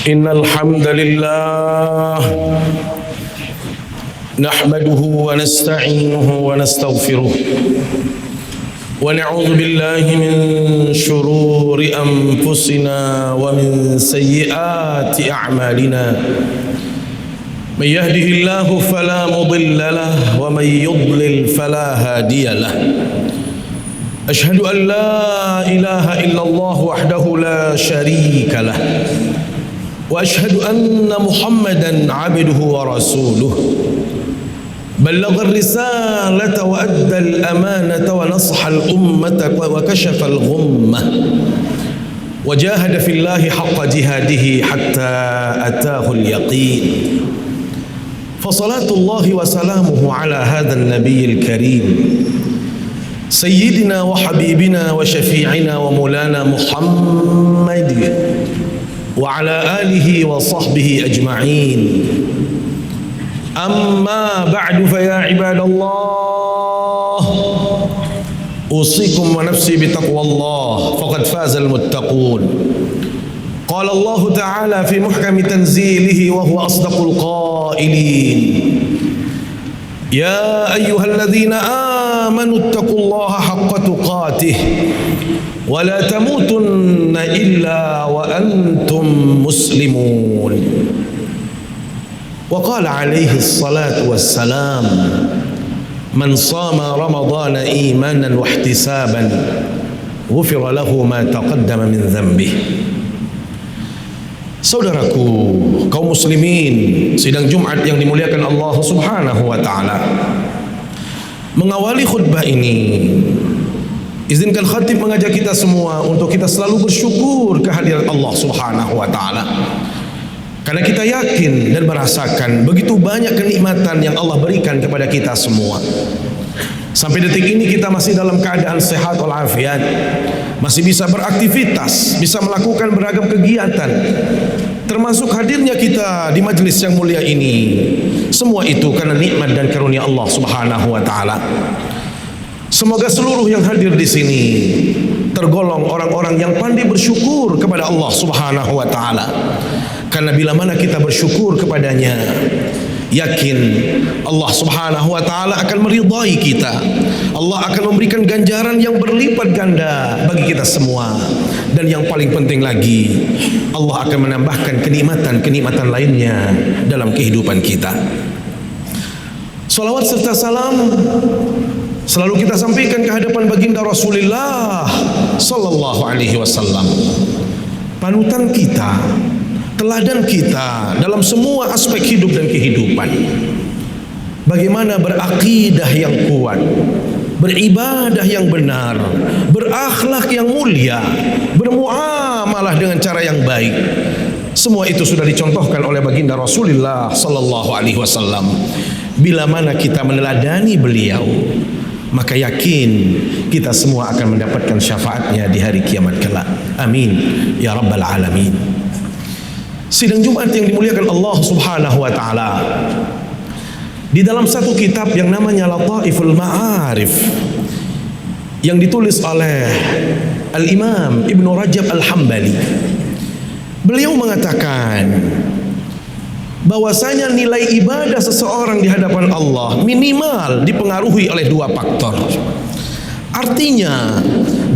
إن الحمد لله نحمده ونستعينه ونستغفره ونعوذ بالله من شرور أنفسنا ومن سيئات أعمالنا من يهده الله فلا مضل له ومن يضلل فلا هادي له أشهد أن لا إله إلا الله وحده لا شريك له وأشهد أن محمدا عبده ورسوله بلغ الرسالة وأدى الأمانة ونصح الأمة وكشف الغمة وجاهد في الله حق جهاده حتى أتاه اليقين فصلاة الله وسلامه على هذا النبي الكريم سيدنا وحبيبنا وشفيعنا ومولانا محمد وعلى آله وصحبه أجمعين أما بعد فيا عباد الله أوصيكم ونفسي بتقوى الله فقد فاز المتقون قال الله تعالى في محكم تنزيله وهو أصدق القائلين يا أيها الذين آمنوا اتقوا الله حق تقاته ولا تموتن إلا وأنتم مسلمون وقال عليه الصلاة والسلام من صام رمضان إيمانا واحتسابا غفر له ما تقدم من ذنبه. Saudaraku, kaum muslimin, sidang Jumat yang dimuliakan Allah Subhanahu wa taala. Mengawali khutbah ini, izinkan khatib mengajak kita semua untuk kita selalu bersyukur kehadiran Allah Subhanahu wa taala. Karena kita yakin dan merasakan begitu banyak kenikmatan yang Allah berikan kepada kita semua. Sampai detik ini kita masih dalam keadaan sehat walafiat, masih bisa beraktivitas, bisa melakukan beragam kegiatan, termasuk hadirnya kita di majelis yang mulia ini. Semua itu karena nikmat dan karunia Allah Subhanahu wa taala. Semoga seluruh yang hadir di sini tergolong orang-orang yang pandai bersyukur kepada Allah Subhanahu wa taala. Karena bila mana kita bersyukur kepadanya, yakin Allah Subhanahu wa taala akan meridai kita. Allah akan memberikan ganjaran yang berlipat ganda bagi kita semua. Dan yang paling penting lagi, Allah akan menambahkan kenikmatan-kenikmatan lainnya dalam kehidupan kita. Salawat serta salam selalu kita sampaikan ke hadapan baginda Rasulullah sallallahu alaihi wasallam. Panutan kita, teladan kita dalam semua aspek hidup dan kehidupan. Bagaimana berakidah yang kuat, beribadah yang benar, berakhlak yang mulia, bermuamalah dengan cara yang baik. Semua itu sudah dicontohkan oleh baginda Rasulullah sallallahu alaihi wasallam. Bila mana kita meneladani beliau, maka yakin kita semua akan mendapatkan syafaatnya di hari kiamat kelak. Amin ya rabbal alamin. Sidang Jumat yang dimuliakan Allah Subhanahu wa taala, di dalam satu kitab yang namanya Lataiful Ma'arif yang ditulis oleh Al-Imam Ibn Rajab Al-Hambali, beliau mengatakan bahwasanya nilai ibadah seseorang di hadapan Allah minimal dipengaruhi oleh dua faktor. Artinya,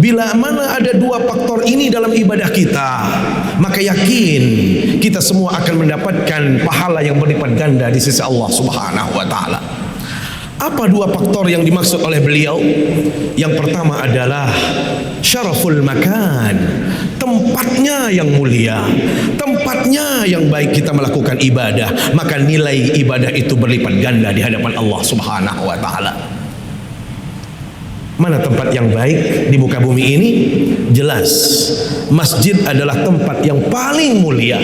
bila mana ada dua faktor ini dalam ibadah kita, maka yakin kita semua akan mendapatkan pahala yang berlipat ganda di sisi Allah Subhanahu wa taala. Apa dua faktor yang dimaksud oleh beliau? Yang pertama adalah syaraful makan, tempatnya yang mulia, tempatnya yang baik kita melakukan ibadah, maka nilai ibadah itu berlipat ganda di hadapan Allah Subhanahu wa taala. Mana tempat yang baik di muka bumi ini? Jelas, masjid adalah tempat yang paling mulia,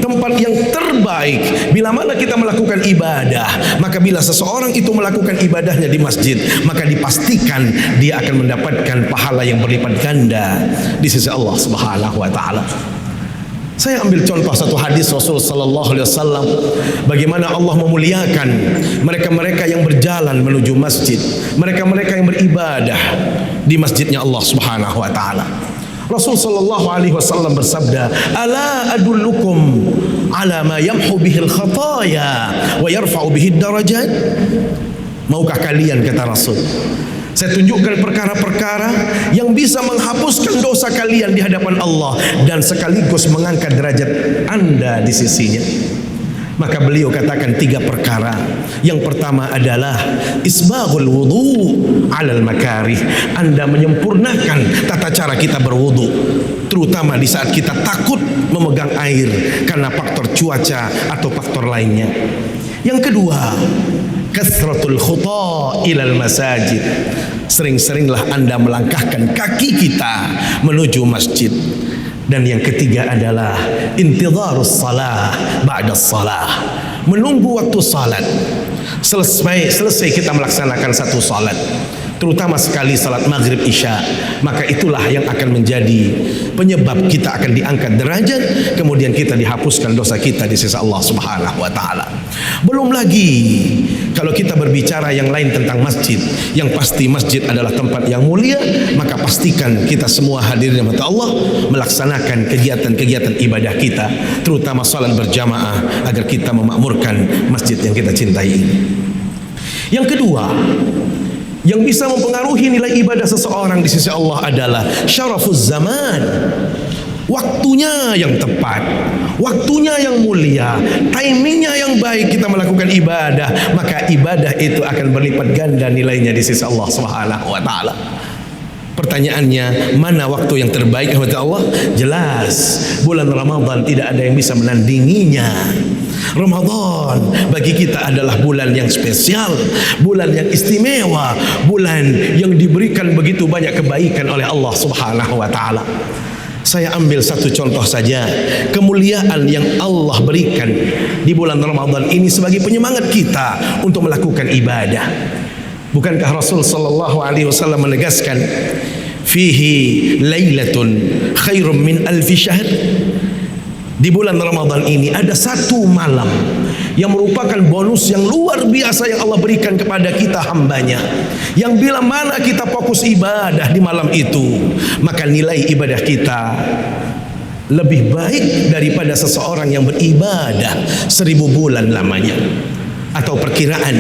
tempat yang terbaik. Bila mana kita melakukan ibadah, maka bila seseorang itu melakukan ibadahnya di masjid, maka dipastikan dia akan mendapatkan pahala yang berlipat ganda di sisi Allah Subhanahu wa taala. Saya ambil contoh satu hadis Rasul sallallahu alaihi wasallam, bagaimana Allah memuliakan mereka-mereka yang berjalan menuju masjid, mereka-mereka yang beribadah di masjidnya Allah Subhanahu wa taala. Rasul sallallahu alaihi wasallam bersabda, "Ala adullukum ala ma yamhu bihil khataya wa yarfa'u bihid darajat?" Maukah kalian, kata Rasul, saya tunjukkan perkara-perkara yang bisa menghapuskan dosa kalian di hadapan Allah dan sekaligus mengangkat derajat Anda di sisinya. Maka beliau katakan 3 perkara. Yang pertama adalah isbaghul wudu 'alal makarih. Anda menyempurnakan tata cara kita berwudu, terutama di saat kita takut memegang air karena faktor cuaca atau faktor lainnya. Yang kedua, kasratul khuta ilal masajid. Sering-seringlah Anda melangkahkan kaki kita menuju masjid. Dan yang ketiga adalah intidharus salah ba'da salah. Menunggu waktu salat. Selesai kita melaksanakan satu salat, terutama sekali salat maghrib isya, maka itulah yang akan menjadi penyebab kita akan diangkat derajat, kemudian kita dihapuskan dosa kita di sisi Allah Subhanahu wa taala. Belum lagi kalau kita berbicara yang lain tentang masjid, yang pasti masjid adalah tempat yang mulia, maka pastikan kita semua hadirin mata Allah melaksanakan kegiatan-kegiatan ibadah kita, terutama salat berjamaah, agar kita memakmurkan masjid yang kita cintai ini. Yang kedua, yang bisa mempengaruhi nilai ibadah seseorang di sisi Allah adalah syarafuz zaman. Waktunya yang tepat, waktunya yang mulia, timingnya yang baik kita melakukan ibadah, maka ibadah itu akan berlipat ganda nilainya di sisi Allah Subhanahu wa taala. Pertanyaannya, mana waktu yang terbaik kepada Allah? Jelas, bulan Ramadan tidak ada yang bisa menandinginya. Ramadan bagi kita adalah bulan yang spesial, bulan yang istimewa, bulan yang diberikan begitu banyak kebaikan oleh Allah Subhanahu wa taala. Saya ambil satu contoh saja, kemuliaan yang Allah berikan di bulan Ramadan ini sebagai penyemangat kita untuk melakukan ibadah. Bukankah Rasul sallallahu alaihi wasallam menegaskan, fihi lailatun khairum min alfi syahr? Di bulan Ramadan ini ada satu malam yang merupakan bonus yang luar biasa yang Allah berikan kepada kita hambanya, yang bila mana kita fokus ibadah di malam itu, maka nilai ibadah kita lebih baik daripada seseorang yang beribadah 1000 bulan lamanya. Atau perkiraan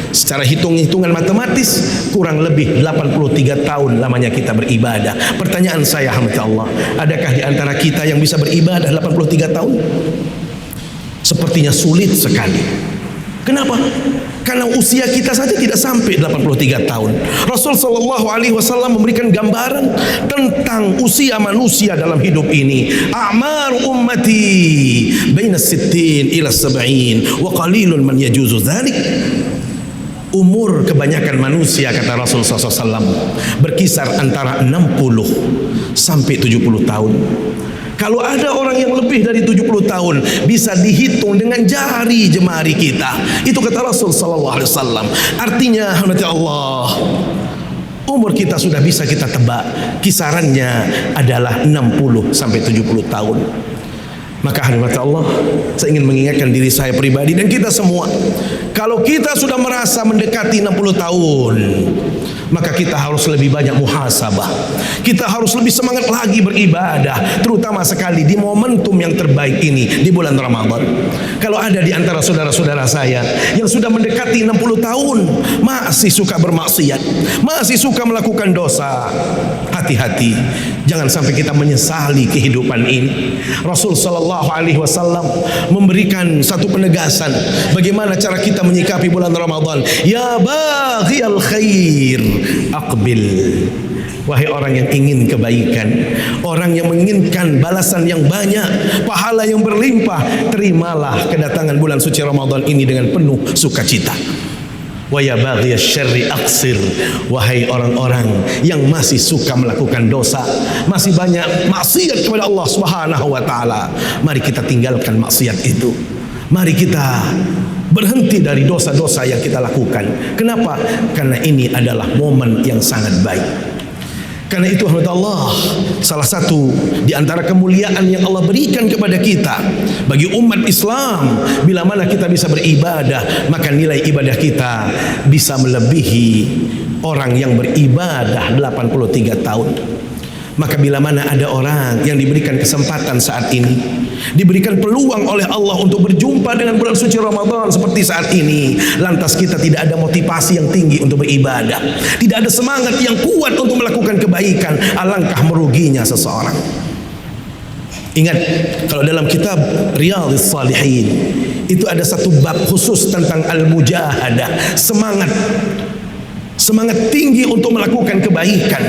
secara hitungan matematis kurang lebih 83 tahun lamanya kita beribadah. Pertanyaan saya, hamba Allah, adakah di antara kita yang bisa beribadah 83 tahun? Sepertinya sulit sekali. Kenapa? Karena usia kita saja tidak sampai 83 tahun. Rasul sallallahu alaihi wasallam memberikan gambaran tentang usia manusia dalam hidup ini. A'mar ummati baina 60 ila 70 wa qalilun man yajuzu dzalik. Umur kebanyakan manusia, kata Rasul sallallahu alaihi wasallam, berkisar antara 60 sampai 70 tahun. Kalau ada orang yang lebih dari 70 tahun, bisa dihitung dengan jari jemari kita. Itu kata Rasul sallallahu alaihi wasallam. Artinya, hadirat Allah, umur kita sudah bisa kita tebak, kisarannya adalah 60 sampai 70 tahun. Maka hadirat Allah, saya ingin mengingatkan diri saya pribadi dan kita semua, kalau kita sudah merasa mendekati 60 tahun, maka kita harus lebih banyak muhasabah. Kita harus lebih semangat lagi beribadah, terutama sekali di momentum yang terbaik ini, di bulan Ramadan. Kalau ada di antara saudara-saudara saya yang sudah mendekati 60 tahun masih suka bermaksiat, masih suka melakukan dosa, hati-hati, jangan sampai kita menyesali kehidupan ini. Rasul sallallahu alaihi wasallam memberikan satu penegasan bagaimana cara kita menyikapi bulan Ramadan. Ya baghiyal khair aqbil. Wahai orang yang ingin kebaikan, orang yang menginginkan balasan yang banyak, pahala yang berlimpah, terimalah kedatangan bulan suci Ramadan ini dengan penuh sukacita. Wa ya baghiyasy syarri aqsir. Wahai orang-orang yang masih suka melakukan dosa, masih banyak maksiat kepada Allah Subhanahu wa taala, mari kita tinggalkan maksiat itu. Mari kita berhenti dari dosa-dosa yang kita lakukan. Kenapa? Karena ini adalah momen yang sangat baik. Karena itu Allah, salah satu di antara kemuliaan yang Allah berikan kepada kita bagi umat Islam, bila mana kita bisa beribadah, maka nilai ibadah kita bisa melebihi orang yang beribadah 83 tahun. Maka bila mana ada orang yang diberikan kesempatan saat ini, diberikan peluang oleh Allah untuk berjumpa dengan bulan suci Ramadan seperti saat ini, lantas kita tidak ada motivasi yang tinggi untuk beribadah, tidak ada semangat yang kuat untuk melakukan kebaikan, alangkah meruginya seseorang. Ingat, kalau dalam kitab Riyadhus Shalihin itu ada satu bab khusus tentang al-mujahadah, semangat tinggi untuk melakukan kebaikan.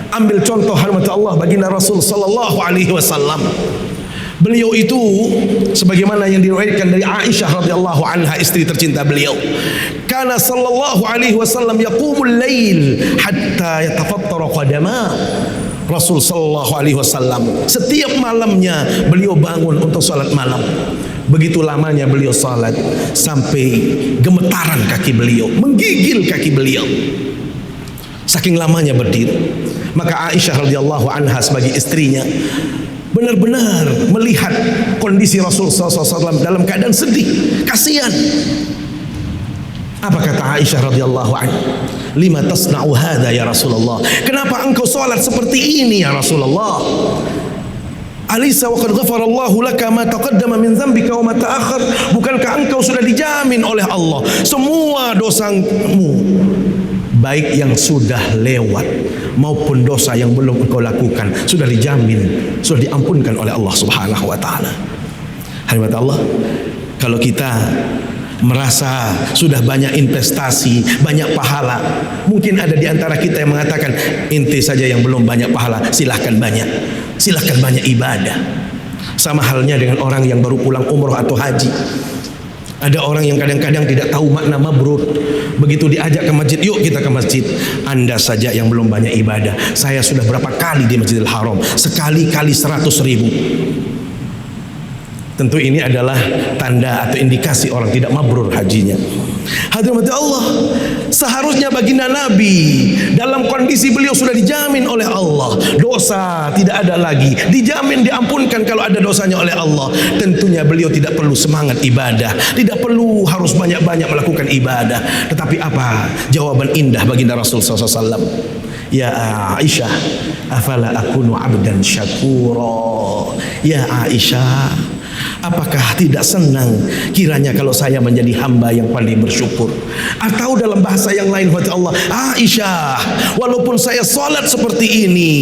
Ambil contoh hormat Allah baginda Rasul sallallahu alaihi wasallam. Beliau itu sebagaimana yang diriwayatkan dari Aisyah radhiyallahu anha, istri tercinta beliau, kana sallallahu alaihi wasallam yaqumul lail hatta yatafattara qadama. Rasul sallallahu alaihi wasallam setiap malamnya beliau bangun untuk salat malam. Begitu lamanya beliau salat sampai gemetaran kaki beliau, menggigil kaki beliau. Saking lamanya berdiri. Maka Aisyah radhiyallahu anha sebagai istrinya benar-benar melihat kondisi Rasul SAW dalam keadaan sedih, kasihan. Apa kata Aisyah radhiyallahu anha? Lima tasna'u hadha ya Rasulullah? Kenapa engkau salat seperti ini ya Rasulullah? Alisa wa qad ghafarallahu laka ma taqaddama min dhanbika wa ma ta'akhkhar? Bukankah engkau sudah dijamin oleh Allah semua dosamu, baik yang sudah lewat maupun dosa yang belum engkau lakukan, sudah dijamin, sudah diampunkan oleh Allah Subhanahu wa taala. Hadirat Allah, kalau kita merasa sudah banyak investasi, banyak pahala, mungkin ada di antara kita yang mengatakan, ente saja yang belum banyak pahala, silahkan banyak ibadah. Sama halnya dengan orang yang baru pulang umroh atau haji. Ada orang yang kadang-kadang tidak tahu makna mabrur. Begitu diajak ke masjid, yuk kita ke masjid. Anda saja yang belum banyak ibadah. Saya sudah berapa kali di Masjidil Haram? Sekali-kali 100.000. Tentu ini adalah tanda atau indikasi orang tidak mabrur hajinya. Hadirat Allah, seharusnya baginda Nabi dalam kondisi beliau sudah dijamin oleh Allah, dosa tidak ada lagi, dijamin diampunkan kalau ada dosanya oleh Allah. Tentunya beliau tidak perlu semangat ibadah, tidak perlu harus banyak-banyak melakukan ibadah. Tetapi apa jawaban indah baginda Rasul SAW? Ya Aisyah, afala akunu abdan syakura? Ya Aisyah, apakah tidak senang kiranya kalau saya menjadi hamba yang pandai bersyukur? Atau dalam bahasa yang lain, kata Allah, Aisyah, walaupun saya salat seperti ini,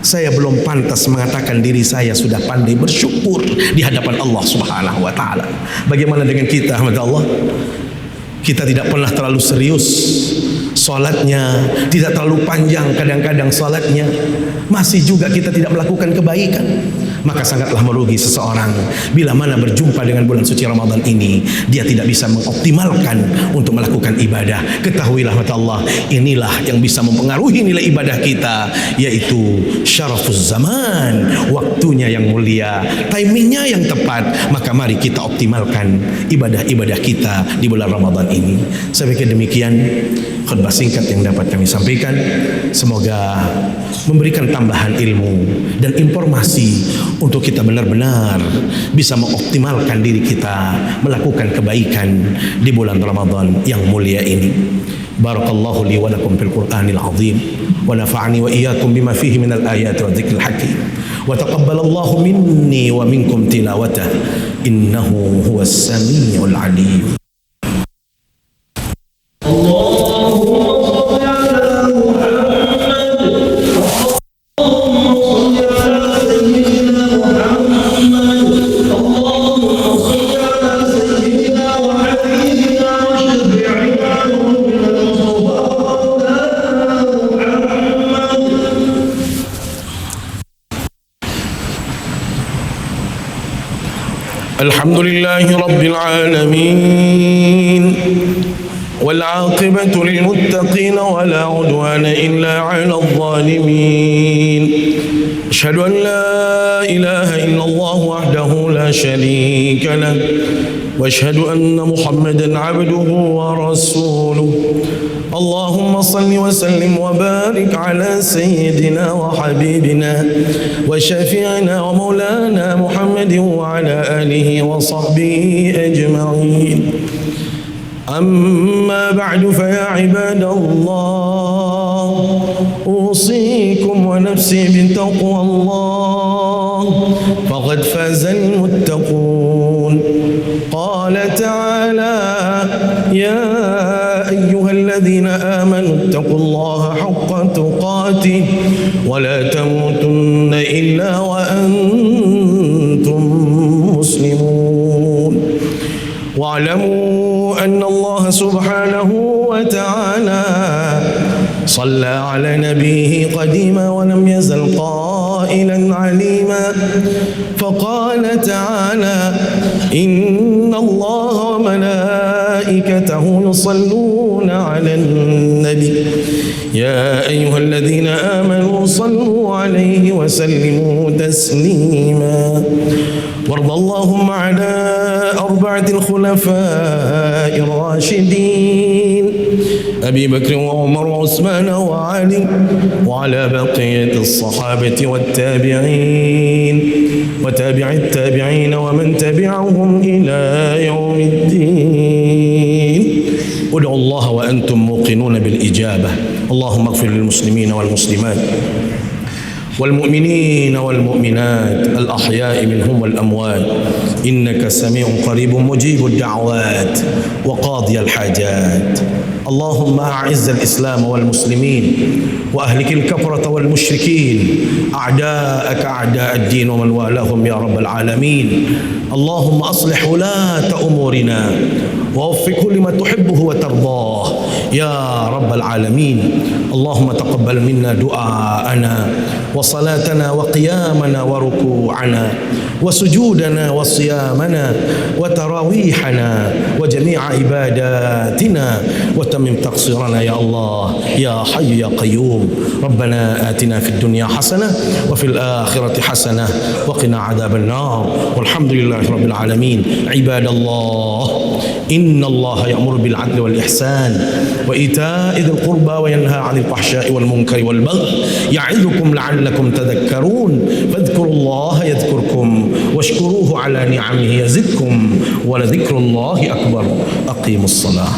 saya belum pantas mengatakan diri saya sudah pandai bersyukur di hadapan Allah Subhanahu wa taala. Bagaimana dengan kita, kata Allah? Kita tidak pernah terlalu serius salatnya, tidak terlalu panjang kadang-kadang salatnya, masih juga kita tidak melakukan kebaikan. Maka sangatlah merugi seseorang bila mana berjumpa dengan bulan suci Ramadan ini, dia tidak bisa mengoptimalkan untuk melakukan ibadah. Ketahuilah kata Allah, inilah yang bisa mempengaruhi nilai ibadah kita, yaitu syarafuz zaman, waktunya yang mulia, timingnya yang tepat. Maka mari kita optimalkan ibadah-ibadah kita di bulan Ramadan ini. Saya pikir demikian khutbah singkat yang dapat kami sampaikan. Semoga memberikan tambahan ilmu dan informasi untuk kita benar-benar bisa mengoptimalkan diri kita melakukan kebaikan di bulan Ramadan yang mulia ini. Barakallahu li wa lakum fil Qur'anil azim wa nafa'ani wa iyyakum bima fihi minal ayati wa dzikril hakim wa taqabbalallahu minni wa minkum tilawatah innahu huwas samiul alim. Alhamdulillahi Rabbil Alamin والعاقبة للمتقين ولا عدوان إلا على الظالمين أشهد أن لا إله إلا الله وحده لا شريك له وأشهد أن محمدا عبده ورسوله اللهم صل وسلم وبارك على سيدنا وحبيبنا وشفيعنا ومولانا محمد وعلى آله وصحبه أجمعين. أما بعد فيا عباد الله أوصيكم ونفسي بتقوى الله فقد فاز المتقون. قال تعالى: يا أيها الذين آمنوا اتقوا الله حق تقاته ولا تموتن إلا وأنتم مسلمون. واعلموا أن الله سبحانه وتعالى صلى على نبيه قديما ولم يزل قائلا عليما، فقال تعالى: إن الله وملائكته يصلون على النبي يا أيها الذين آمنوا صلوا عليه وسلموا تسليما. وارض اللهم على 4 الخلفاء الراشدين أبي بكر وعمر وعثمان وعلي، وعلى بقية الصحابة والتابعين وتابع التابعين ومن تبعهم إلى يوم الدين. ادعوا الله وأنتم موقنون بالإجابة. اللهم اغفر للمسلمين والمسلمات والمؤمنين والمؤمنات الأحياء منهم والأموات، إنك سميع قريب مجيب الدعوات وقاضي الحاجات. اللهم أعز الإسلام والمسلمين وأهلك الكفرة والمشركين أعداءك أعداء الدين ومن والاهم يا رب العالمين. اللهم أصلح ولاة أمورنا ووفقه لما تحبه وترضاه يا رب العالمين. اللهم تقبل منا دعاءنا وصلاتنا وقيامنا وركوعنا وسجودنا وصيامنا وتراويحنا وجميع عباداتنا، وتمم تقصيرنا يا الله يا حي يا قيوم. ربنا آتنا في الدنيا حسنة وفي الآخرة حسنة وقنا عذاب النار، والحمد لله رب العالمين. عباد الله، إن الله يأمر بالعدل والإحسان وإيتاء ذي القربى وينهى عن الفحشاء والمنكر والبغي يعظكم لعلكم تذكرون. فاذكروا الله يذكركم واشكروه على نعمه يزدكم ولذكر الله أكبر. أقيموا الصلاة.